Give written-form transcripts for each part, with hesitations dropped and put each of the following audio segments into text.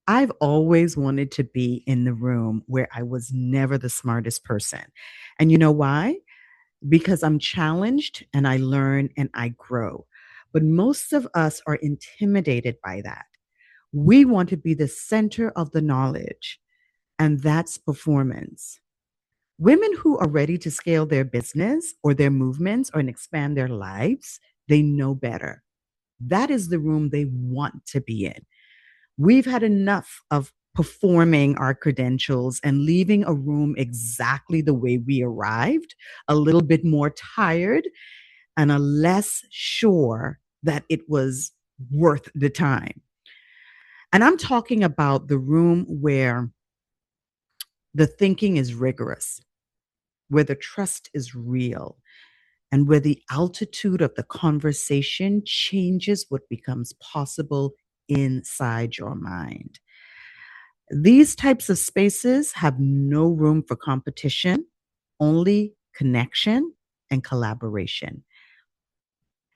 I've always wanted to be in the room where I was never the smartest person. And you know why? Because I'm challenged and I learn and I grow. But most of us are intimidated by that. We want to be the center of the knowledge, and that's performance. Women who are ready to scale their business or their movements or expand their lives, they know better. That is the room they want to be in. We've had enough of performing our credentials and leaving a room exactly the way we arrived, a little bit more tired and a less sure that it was worth the time. And I'm talking about the room where the thinking is rigorous, where the trust is real, and where the altitude of the conversation changes what becomes possible inside your mind. These types of spaces have no room for competition, only connection and collaboration.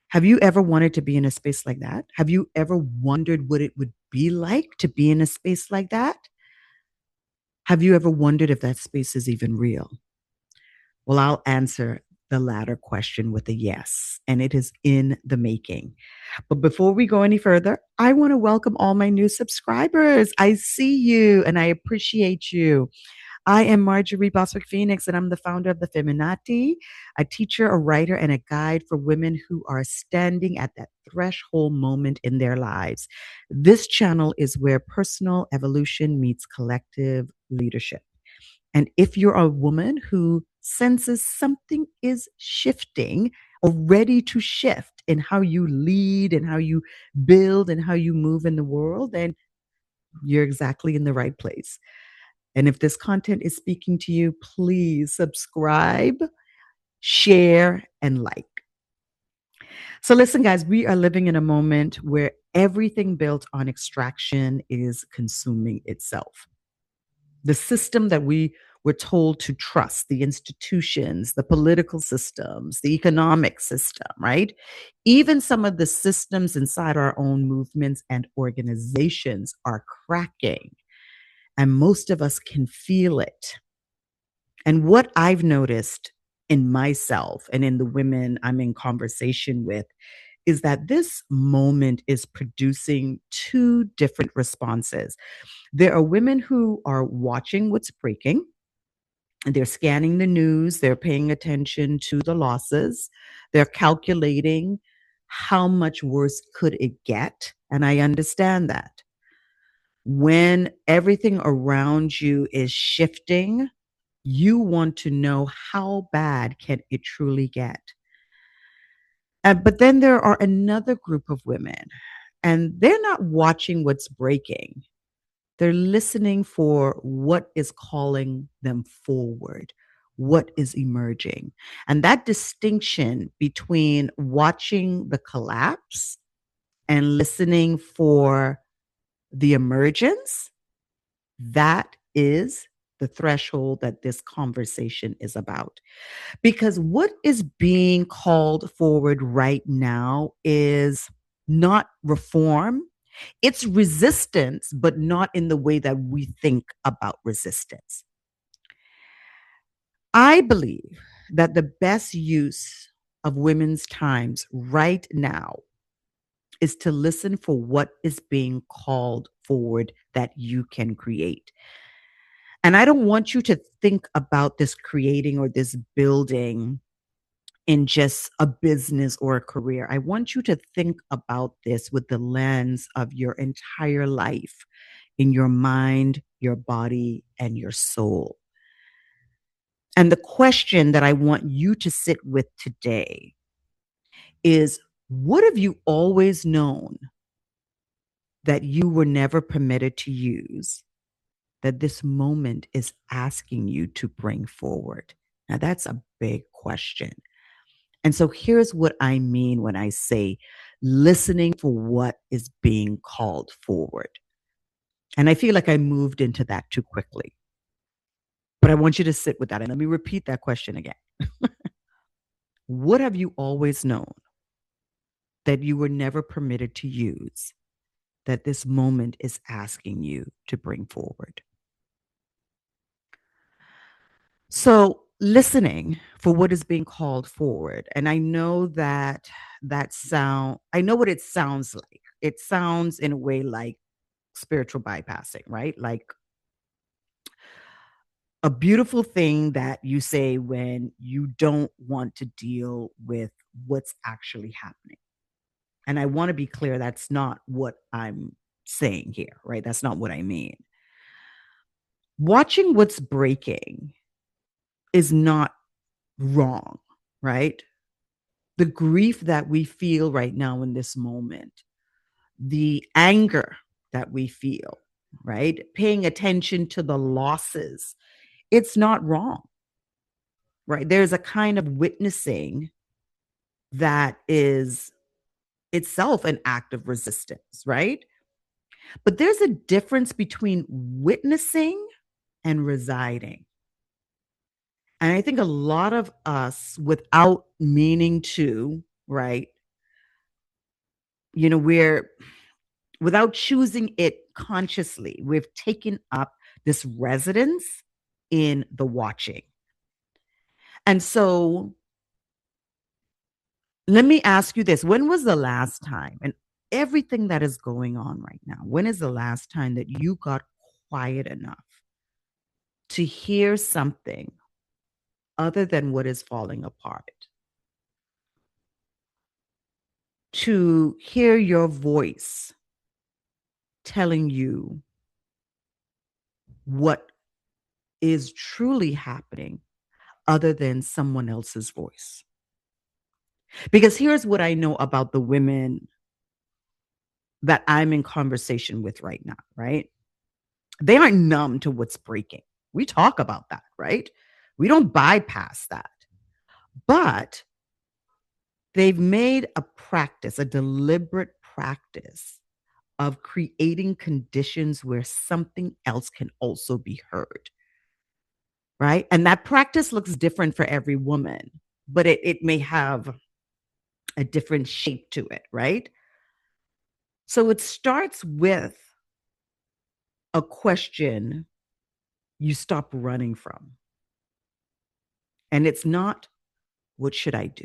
Have you ever wanted to be in a space like that? Have you ever wondered what it would be like to be in a space like that? Have you ever wondered if that space is even real? Well, I'll answer the latter question with a yes, and it is in the making. But before we go any further, I want to welcome all my new subscribers. I see you and I appreciate you. I am Marjorie Boswick Phoenix, and I'm the founder of the Feminati, a teacher, a writer, and a guide for women who are standing at that threshold moment in their lives. This channel is where personal evolution meets collective leadership. And if you're a woman who senses something is shifting or ready to shift in how you lead and how you build and how you move in the world, then you're exactly in the right place. And if this content is speaking to you, please subscribe, share, and like. So, listen, guys, we are living in a moment where everything built on extraction is consuming itself. The system that we were told to trust, the institutions, the political systems, the economic system, right? Even some of the systems inside our own movements and organizations are cracking, and most of us can feel it. And what I've noticed in myself and in the women I'm in conversation with is that this moment is producing two different responses. There are women who are watching what's breaking, and they're scanning the news, they're paying attention to the losses, they're calculating how much worse could it get. And I understand that. When everything around you is shifting, you want to know how bad can it truly get. But then there are another group of women, and they're not watching what's breaking. They're listening for what is calling them forward, what is emerging. And that distinction between watching the collapse and listening for the emergence, that is the threshold that this conversation is about. Because what is being called forward right now is not reform, it's resistance, but not in the way that we think about resistance. I believe that the best use of women's times right now is to listen for what is being called forward that you can create. And I don't want you to think about this creating or this building in just a business or a career. I want you to think about this with the lens of your entire life in your mind, your body, and your soul. And the question that I want you to sit with today is, what have you always known that you were never permitted to use, that this moment is asking you to bring forward? Now, that's a big question. And so here's what I mean when I say listening for what is being called forward. And I feel like I moved into that too quickly. But I want you to sit with that. And let me repeat that question again. What have you always known that you were never permitted to use, that this moment is asking you to bring forward? So, listening for what is being called forward. And I know I know what it sounds like. It sounds in a way like spiritual bypassing, right? Like a beautiful thing that you say when you don't want to deal with what's actually happening. And I want to be clear, that's not what I'm saying here, right? That's not what I mean. Watching what's breaking is not wrong, right? The grief that we feel right now in this moment, the anger that we feel, right? Paying attention to the losses, it's not wrong, right? There's a kind of witnessing that is itself an act of resistance, right? But there's a difference between witnessing and residing. And I think a lot of us, without meaning to, right, we're without choosing it consciously, we've taken up this residence in the watching. And so let me ask you this. When was the last time, and everything that is going on right now, when is the last time that you got quiet enough to hear something other than what is falling apart? To hear your voice telling you what is truly happening other than someone else's voice. Because here's what I know about the women that I'm in conversation with right now, right? They aren't numb to what's breaking. We talk about that, right? We don't bypass that. But they've made a practice, a deliberate practice of creating conditions where something else can also be heard, right? And that practice looks different for every woman, but it may have a different shape to it, right? So it starts with a question you stop running from. And it's not, what should I do?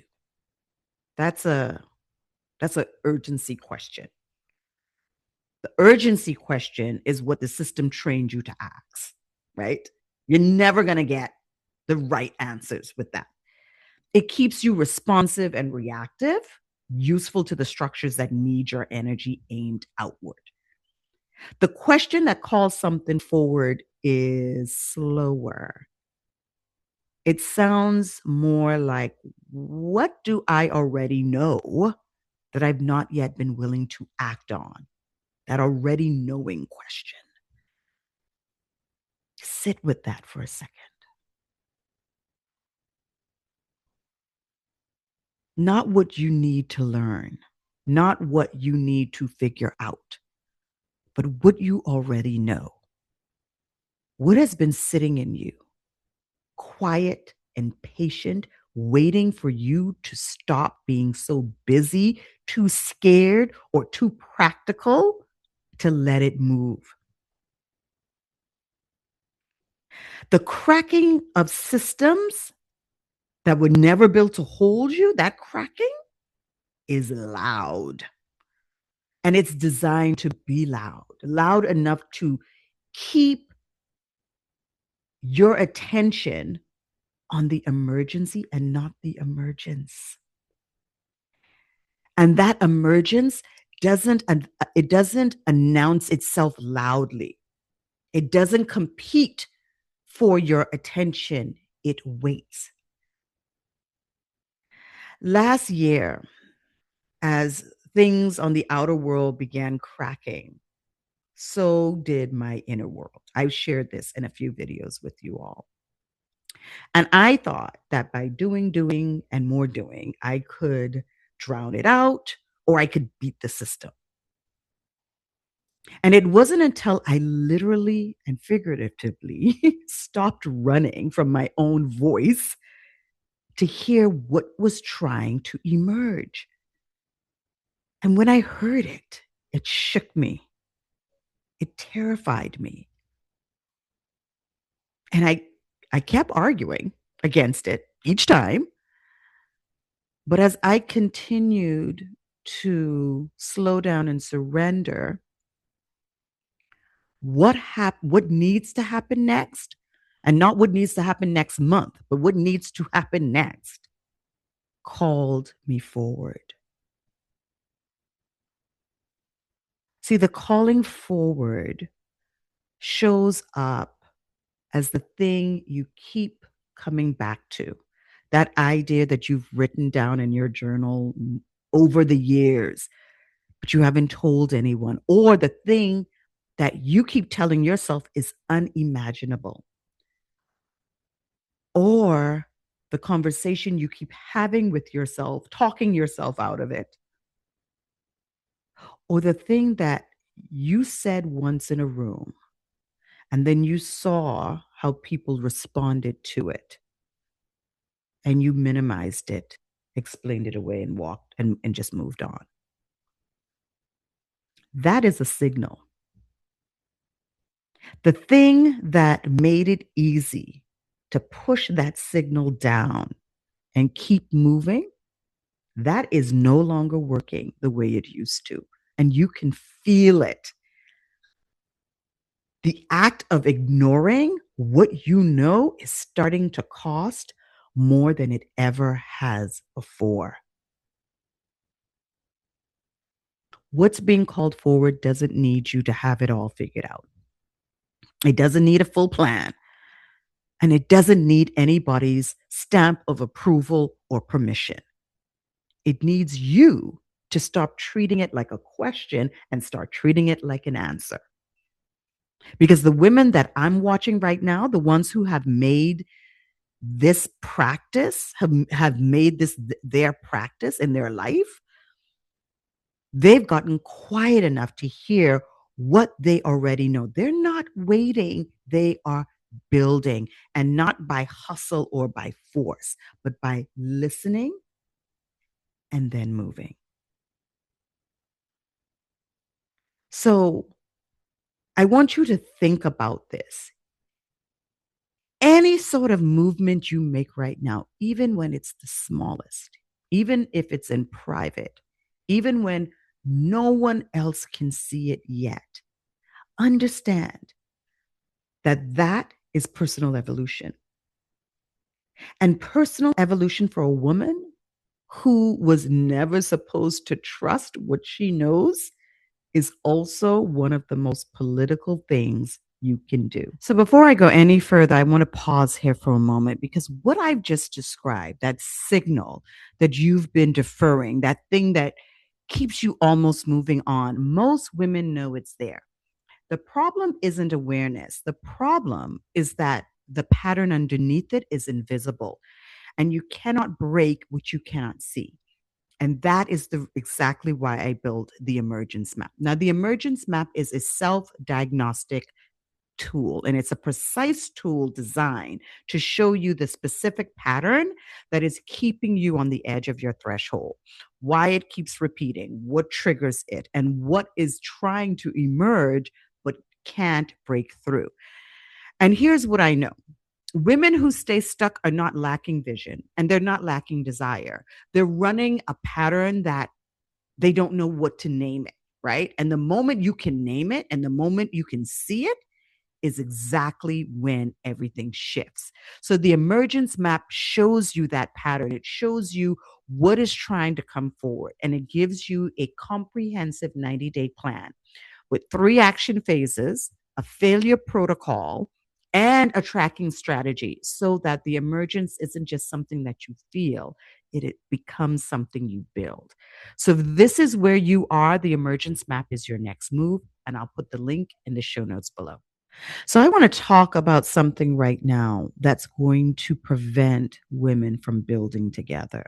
That's a that's an urgency question. The urgency question is what the system trained you to ask, right? You're never going to get the right answers with that. It keeps you responsive and reactive, useful to the structures that need your energy aimed outward. The question that calls something forward is slower. It sounds more like, what do I already know that I've not yet been willing to act on? That already knowing question. Sit with that for a second. Not what you need to learn, not what you need to figure out, but what you already know. What has been sitting in you, quiet and patient, waiting for you to stop being so busy, too scared, or too practical to let it move. The cracking of systems that were never built to hold you, that cracking is loud. And it's designed to be loud, loud enough to keep your attention on the emergency and not the emergence. And that emergence doesn't announce itself loudly. It doesn't compete for your attention. It waits. Last year, as things on the outer world began cracking, so did my inner world. I've shared this in a few videos with you all. And I thought that by doing, and more doing, I could drown it out or I could beat the system. And it wasn't until I literally and figuratively stopped running from my own voice to hear what was trying to emerge. And when I heard it, it shook me. It terrified me. And I kept arguing against it each time. But as I continued to slow down and surrender, what needs to happen next, and not what needs to happen next month, but what needs to happen next, called me forward. See, the calling forward shows up as the thing you keep coming back to. That idea that you've written down in your journal over the years, but you haven't told anyone, or the thing that you keep telling yourself is unimaginable, or the conversation you keep having with yourself, talking yourself out of it, or the thing that you said once in a room and then you saw how people responded to it and you minimized it, explained it away, and walked and just moved on. That is a signal. The thing that made it easy to push that signal down and keep moving, that is no longer working the way it used to. And you can feel it. The act of ignoring what you know is starting to cost more than it ever has before. What's being called forward doesn't need you to have it all figured out. It doesn't need a full plan. And it doesn't need anybody's stamp of approval or permission. It needs you to stop treating it like a question and start treating it like an answer. Because the women that I'm watching right now, the ones who have made this practice, have made this their practice in their life, they've gotten quiet enough to hear what they already know. They're not waiting, they are building, and not by hustle or by force, but by listening and then moving. So I want you to think about this. Any sort of movement you make right now, even when it's the smallest, even if it's in private, even when no one else can see it yet, understand that that is personal evolution. And personal evolution for a woman who was never supposed to trust what she knows is also one of the most political things you can do. So before I go any further, I want to pause here for a moment because what I've just described, that signal that you've been deferring, that thing that keeps you almost moving on, most women know it's there. The problem isn't awareness. The problem is that the pattern underneath it is invisible and you cannot break what you cannot see. And that is exactly why I built the emergence map. Now, the emergence map is a self-diagnostic tool, and it's a precise tool designed to show you the specific pattern that is keeping you on the edge of your threshold, why it keeps repeating, what triggers it, and what is trying to emerge but can't break through. And here's what I know. Women who stay stuck are not lacking vision and they're not lacking desire. They're running a pattern that they don't know what to name it, right? And the moment you can name it and the moment you can see it is exactly when everything shifts. So the emergence map shows you that pattern. It shows you what is trying to come forward and it gives you a comprehensive 90-day plan with 3 action phases, a failure protocol, and a tracking strategy so that the emergence isn't just something that you feel, it becomes something you build. So if this is where you are, the emergence map is your next move, and I'll put the link in the show notes below. So I want to talk about something right now that's going to prevent women from building together.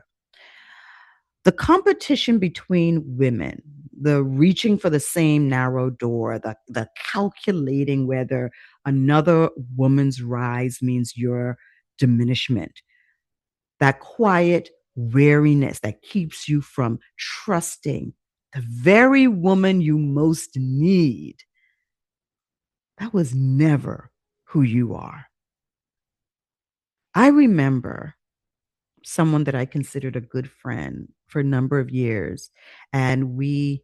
The competition between women, the reaching for the same narrow door, the calculating whether another woman's rise means your diminishment, that quiet weariness that keeps you from trusting the very woman you most need That was never who you are. I remember someone that I considered a good friend for a number of years, and we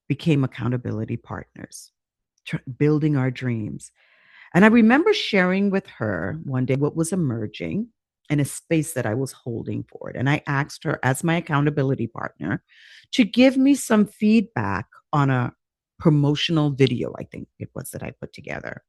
became accountability partners, building our dreams. And I remember sharing with her one day what was emerging in a space that I was holding for it. And I asked her, as my accountability partner, to give me some feedback on a promotional video, I think it was, that I put together.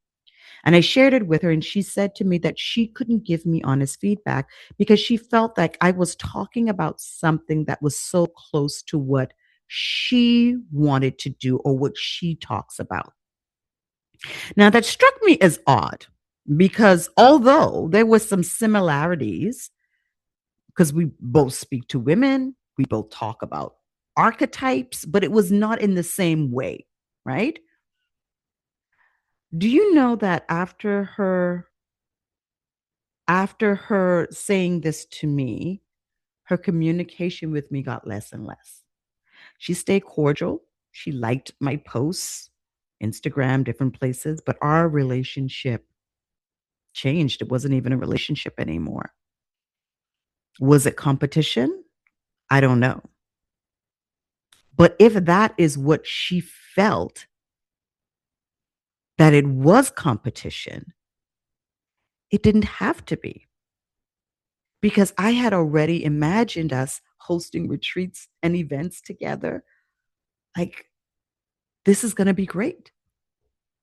And I shared it with her, and she said to me that she couldn't give me honest feedback because she felt like I was talking about something that was so close to what she wanted to do or what she talks about. Now, that struck me as odd because although there were some similarities, because we both speak to women, we both talk about archetypes, but it was not in the same way, right? Do you know that after her saying this to me, her communication with me got less and less. She stayed cordial. She liked my posts, Instagram, different places, but our relationship changed. It wasn't even a relationship anymore. Was it competition? I don't know. But if that is what she felt, that it was competition, it didn't have to be, because I had already imagined us hosting retreats and events together. Like, this is going to be great.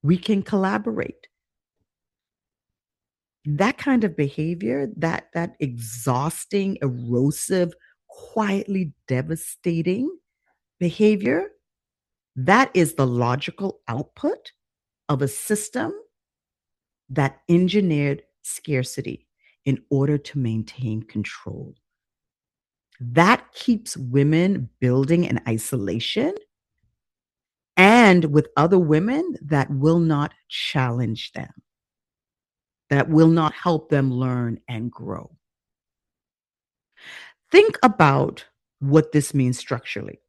We can collaborate. That kind of behavior, that exhausting, erosive, quietly devastating behavior, that is the logical output of a system that engineered scarcity in order to maintain control. That keeps women building in isolation and with other women that will not challenge them, that will not help them learn and grow. Think about what this means structurally.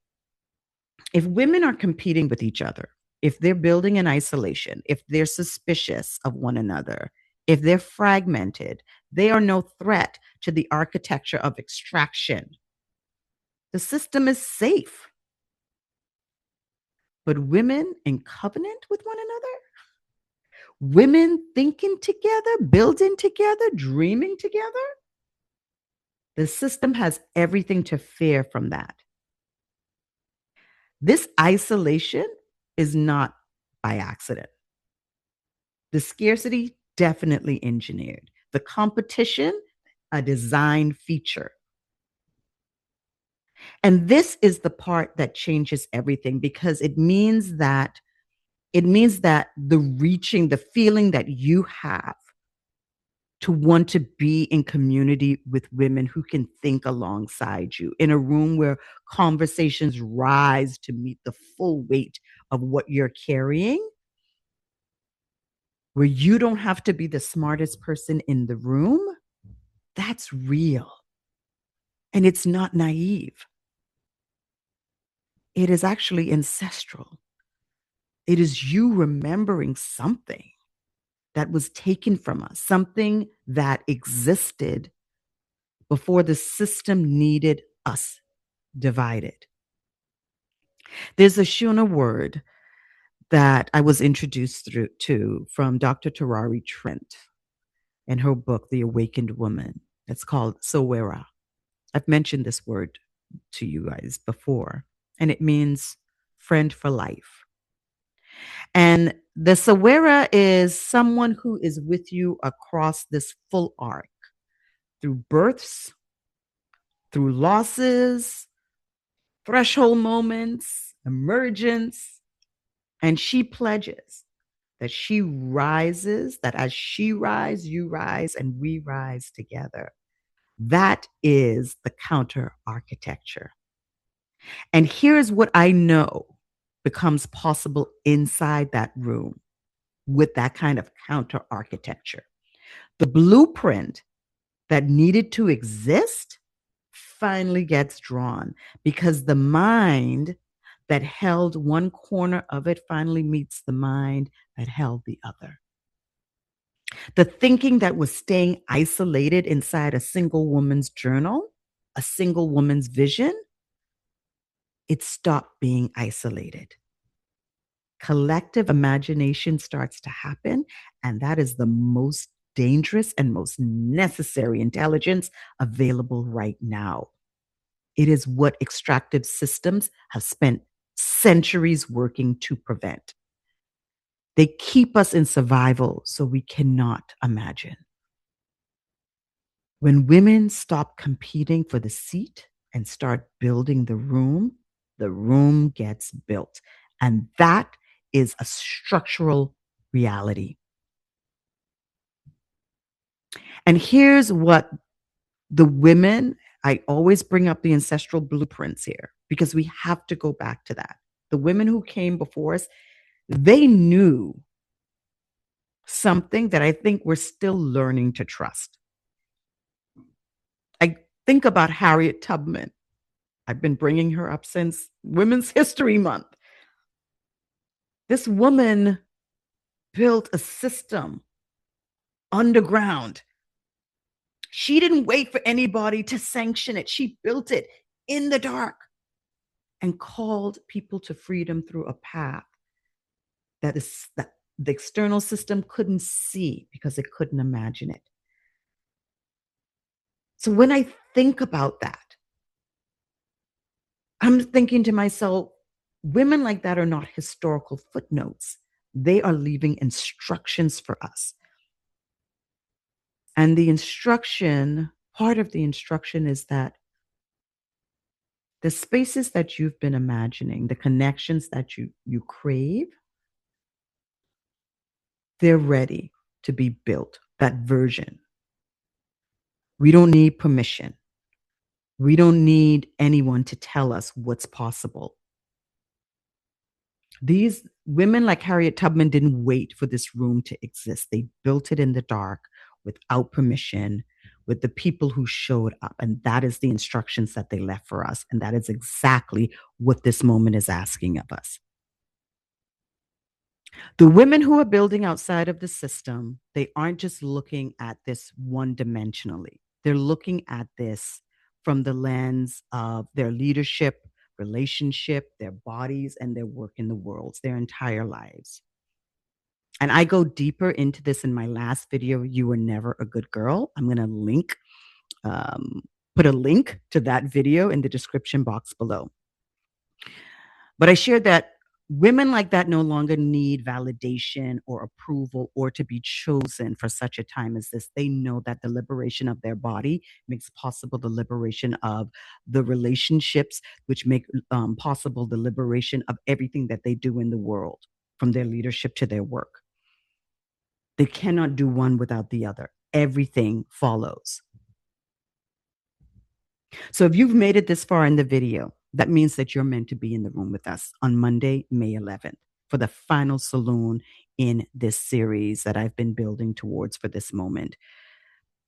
If women are competing with each other, if they're building in isolation, if they're suspicious of one another, if they're fragmented, they are no threat to the architecture of extraction. The system is safe. But women in covenant with one another, women thinking together, building together, dreaming together, the system has everything to fear from that. This isolation is not by accident. The scarcity, definitely engineered. The competition, a design feature. And this is the part that changes everything, because it means that the reaching, the feeling that you have to want to be in community with women who can think alongside you in a room where conversations rise to meet the full weight of what you're carrying, where you don't have to be the smartest person in the room. That's real. And it's not naive. It is actually ancestral. It is you remembering something that was taken from us, something that existed before the system needed us divided. There's a Shona word that I was introduced to from Dr. Tarari Trent in her book, The Awakened Woman. It's called Sowera. I've mentioned this word to you guys before, and it means friend for life. And the Sowera is someone who is with you across this full arc, through births, through losses, threshold moments, emergence. And she pledges that she rises, that as she rises, you rise, and we rise together. That is the counter architecture. And here's what I know becomes possible inside that room with that kind of counter architecture. The blueprint that needed to exist finally gets drawn, because the mind that held one corner of it finally meets the mind that held the other. The thinking that was staying isolated inside a single woman's journal, a single woman's vision, it stopped being isolated. Collective imagination starts to happen, and that is the most dangerous and most necessary intelligence available right now. It is what extractive systems have spent centuries working to prevent. They keep us in survival so we cannot imagine. When women stop competing for the seat and start building the room gets built. And that is a structural reality. And here's what the women, I always bring up the ancestral blueprints here because we have to go back to that. The women who came before us, they knew something that I think we're still learning to trust. I think about Harriet Tubman. I've been bringing her up since Women's History Month. This woman built a system underground. She didn't wait for anybody to sanction it. She built it in the dark and called people to freedom through a path that the external system couldn't see because it couldn't imagine it. So when I think about that, I'm thinking to myself, women like that are not historical footnotes. They are leaving instructions for us. And the instruction, part of the instruction is that the spaces that you've been imagining, the connections that you crave, they're ready to be built, that version. We don't need permission. We don't need anyone to tell us what's possible. These women like Harriet Tubman didn't wait for this room to exist. They built it in the dark without permission with the people who showed up. And that is the instructions that they left for us. And that is exactly what this moment is asking of us. The women who are building outside of the system, they aren't just looking at this one dimensionally. They're looking at this from the lens of their leadership, relationship, their bodies, and their work in the world, their entire lives. And I go deeper into this in my last video, You Were Never a Good Girl. I'm going to put a link to that video in the description box below. But I shared that women like that no longer need validation or approval or to be chosen for such a time as this. They know that the liberation of their body makes possible the liberation of the relationships, which make possible the liberation of everything that they do in the world, from their leadership to their work. They cannot do one without the other. Everything follows. So if you've made it this far in the video, that means that you're meant to be in the room with us on Monday, May 11th, for the final Salon in this series that I've been building towards for this moment.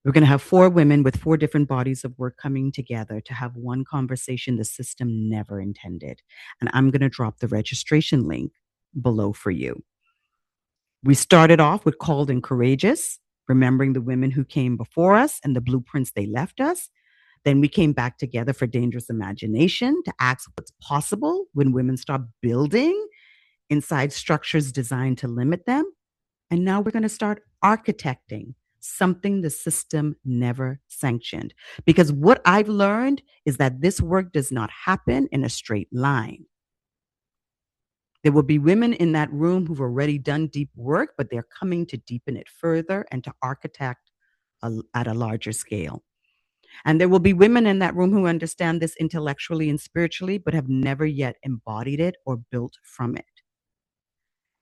We're going to have 4 women with 4 different bodies of work coming together to have one conversation the system never intended. And I'm going to drop the registration link below for you. We started off with Called and Courageous, remembering the women who came before us and the blueprints they left us. Then we came back together for Dangerous Imagination to ask what's possible when women stop building inside structures designed to limit them. And now we're going to start architecting something the system never sanctioned. Because what I've learned is that this work does not happen in a straight line. There will be women in that room who've already done deep work, but they're coming to deepen it further and to architect at a larger scale. And there will be women in that room who understand this intellectually and spiritually, but have never yet embodied it or built from it.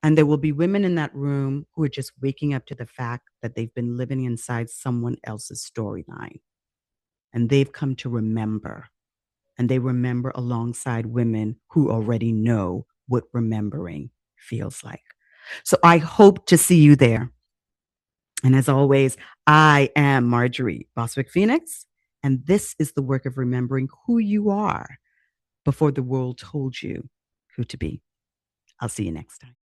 And there will be women in that room who are just waking up to the fact that they've been living inside someone else's storyline. And they've come to remember. And they remember alongside women who already know what remembering feels like. So I hope to see you there. And as always, I am Marjorie Boswick Phoenix. And this is the work of remembering who you are before the world told you who to be. I'll see you next time.